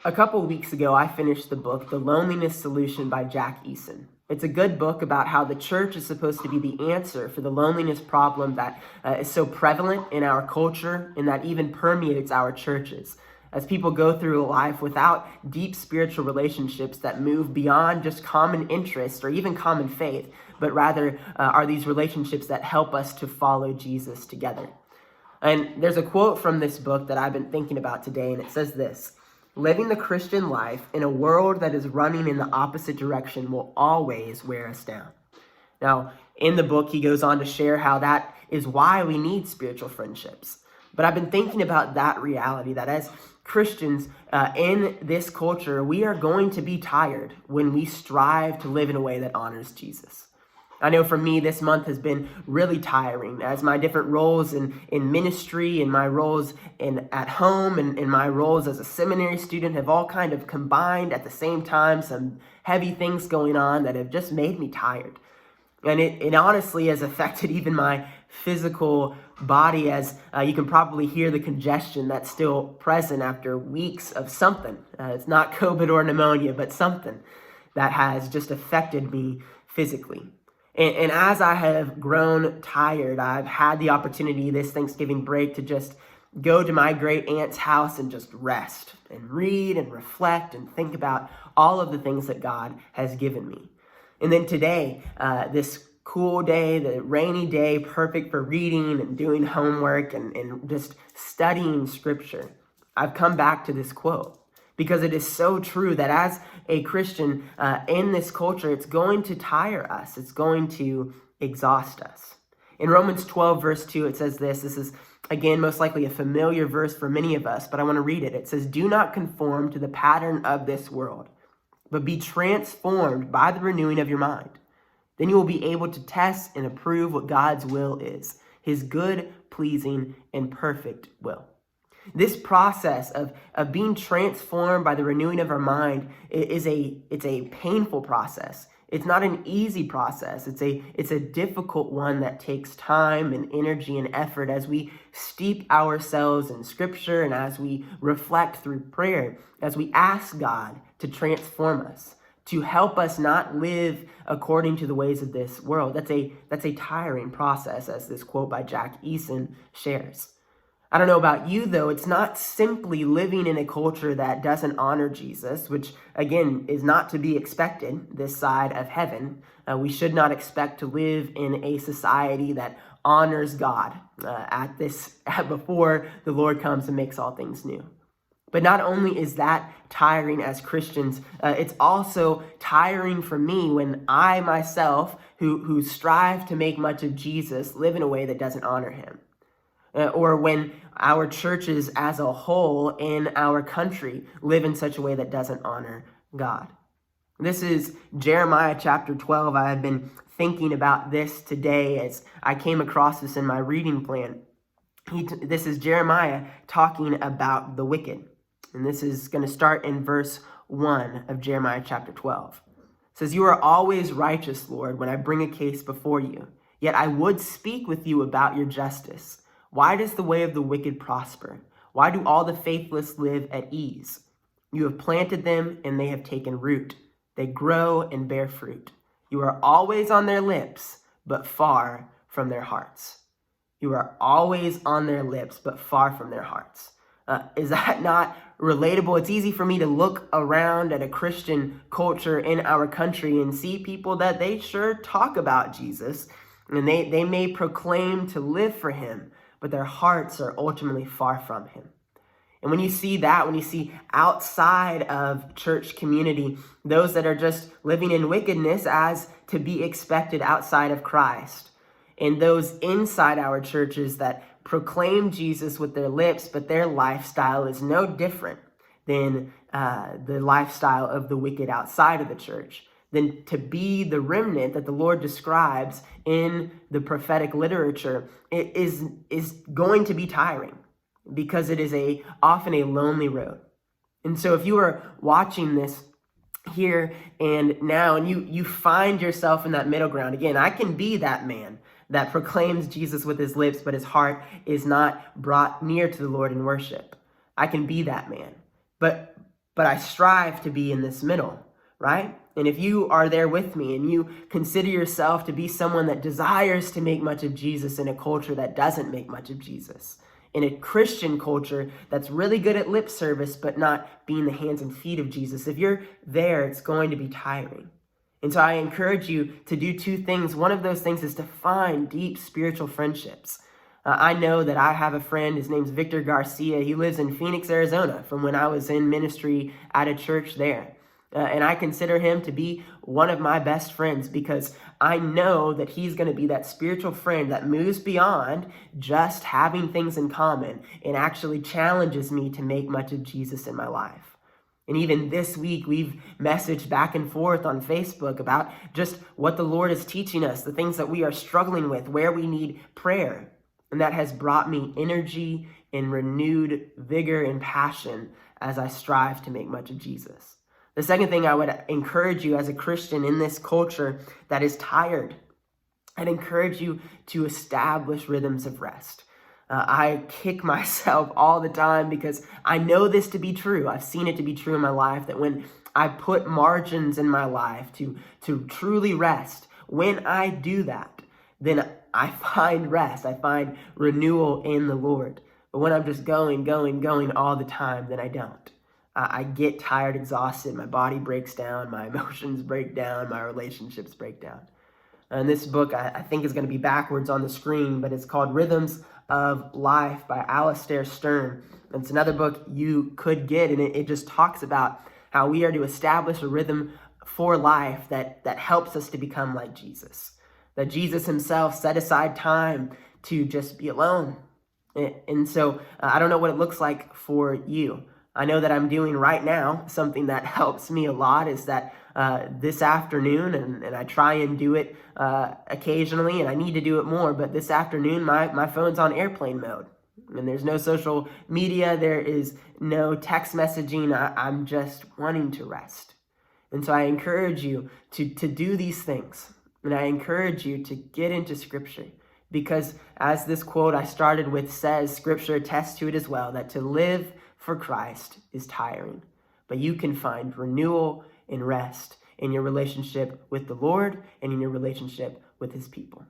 A couple weeks ago, I finished the book, The Loneliness Solution by Jack Eason. It's a good book about how the church is supposed to be the answer for the loneliness problem that is so prevalent in our culture and that even permeates our churches. As people go through life without deep spiritual relationships that move beyond just common interests or even common faith, but rather are these relationships that help us to follow Jesus together. And there's a quote from this book that I've been thinking about today, and it says this: living the Christian life in a world that is running in the opposite direction will always wear us down. Now, in the book, he goes on to share how that is why we need spiritual friendships. But I've been thinking about that reality, that as Christians in this culture, we are going to be tired when we strive to live in a way that honors Jesus. I know for me, this month has been really tiring as my different roles in ministry and my roles at home and my roles as a seminary student have all kind of combined at the same time, some heavy things going on that have just made me tired. And it honestly has affected even my physical body, as you can probably hear the congestion that's still present after weeks of something. It's not COVID or pneumonia, but something that has just affected me physically. And as I have grown tired, I've had the opportunity this Thanksgiving break to just go to my great aunt's house and just rest and read and reflect and think about all of the things that God has given me. And then today, this cool day, the rainy day, perfect for reading and doing homework and just studying scripture, I've come back to this quote, because it is so true that as a Christian in this culture, it's going to tire us. It's going to exhaust us. In Romans 12, verse 2, it says this. This is, again, most likely a familiar verse for many of us, but I want to read it. It says, "Do not conform to the pattern of this world, but be transformed by the renewing of your mind. Then you will be able to test and approve what God's will is, his good, pleasing, and perfect will." This process of being transformed by the renewing of our mind it's a painful process. It's not an easy process. It's a difficult one that takes time and energy and effort as we steep ourselves in scripture and as we reflect through prayer, as we ask God to transform us, to help us not live according to the ways of this world. That's a tiring process, as this quote by Jack Eason shares. I don't know about you, though. It's not simply living in a culture that doesn't honor Jesus, which, again, is not to be expected this side of heaven. We should not expect to live in a society that honors God before the Lord comes and makes all things new. But not only is that tiring as Christians, it's also tiring for me when I myself, who strive to make much of Jesus, live in a way that doesn't honor him. Or when our churches as a whole in our country live in such a way that doesn't honor God. This is Jeremiah chapter 12. I have been thinking about this today as I came across this in my reading plan. This is Jeremiah talking about the wicked. And this is going to start in verse 1 of Jeremiah chapter 12. It says, "You are always righteous, Lord, when I bring a case before you. Yet I would speak with you about your justice. Why does the way of the wicked prosper? Why do all the faithless live at ease? You have planted them and they have taken root. They grow and bear fruit. You are always on their lips, but far from their hearts." You are always on their lips, but far from their hearts. Is that not relatable? It's easy for me to look around at a Christian culture in our country and see people that they sure talk about Jesus, and they may proclaim to live for him, but their hearts are ultimately far from him. And when you see that, when you see outside of church community, those that are just living in wickedness as to be expected outside of Christ, and those inside our churches that proclaim Jesus with their lips, but their lifestyle is no different than the lifestyle of the wicked outside of the church, then to be the remnant that the Lord describes in the prophetic literature, it is going to be tiring because it is often a lonely road. And so if you are watching this here and now and you find yourself in that middle ground, again, I can be that man that proclaims Jesus with his lips, but his heart is not brought near to the Lord in worship. I can be that man. But but I strive to be in this middle, right? And if you are there with me and you consider yourself to be someone that desires to make much of Jesus in a culture that doesn't make much of Jesus, in a Christian culture that's really good at lip service but not being the hands and feet of Jesus, if you're there, it's going to be tiring. And so I encourage you to do two things. One of those things is to find deep spiritual friendships. I know that I have a friend, his name's Victor Garcia. He lives in Phoenix, Arizona, from when I was in ministry at a church there. And I consider him to be one of my best friends because I know that he's going to be that spiritual friend that moves beyond just having things in common and actually challenges me to make much of Jesus in my life. And even this week, we've messaged back and forth on Facebook about just what the Lord is teaching us, the things that we are struggling with, where we need prayer. And that has brought me energy and renewed vigor and passion as I strive to make much of Jesus. The second thing I would encourage you as a Christian in this culture that is tired, I'd encourage you to establish rhythms of rest. I kick myself all the time because I know this to be true. I've seen it to be true in my life that when I put margins in my life to truly rest, when I do that, then I find rest. I find renewal in the Lord. But when I'm just going all the time, then I don't. I get tired, exhausted, my body breaks down, my emotions break down, my relationships break down. And this book, I think, is going to be backwards on the screen, but it's called Rhythms of Life by Alistair Stern. And it's another book you could get, and it just talks about how we are to establish a rhythm for life that helps us to become like Jesus. That Jesus himself set aside time to just be alone. And so I don't know what it looks like for you. I know that I'm doing right now something that helps me a lot is that this afternoon, and I try and do it occasionally, and I need to do it more, but this afternoon my phone's on airplane mode. And there's no social media, there is no text messaging, I'm just wanting to rest. And so I encourage you to do these things, and I encourage you to get into Scripture. Because as this quote I started with says, Scripture attests to it as well, that to live for Christ is tiring, but you can find renewal and rest in your relationship with the Lord and in your relationship with his people.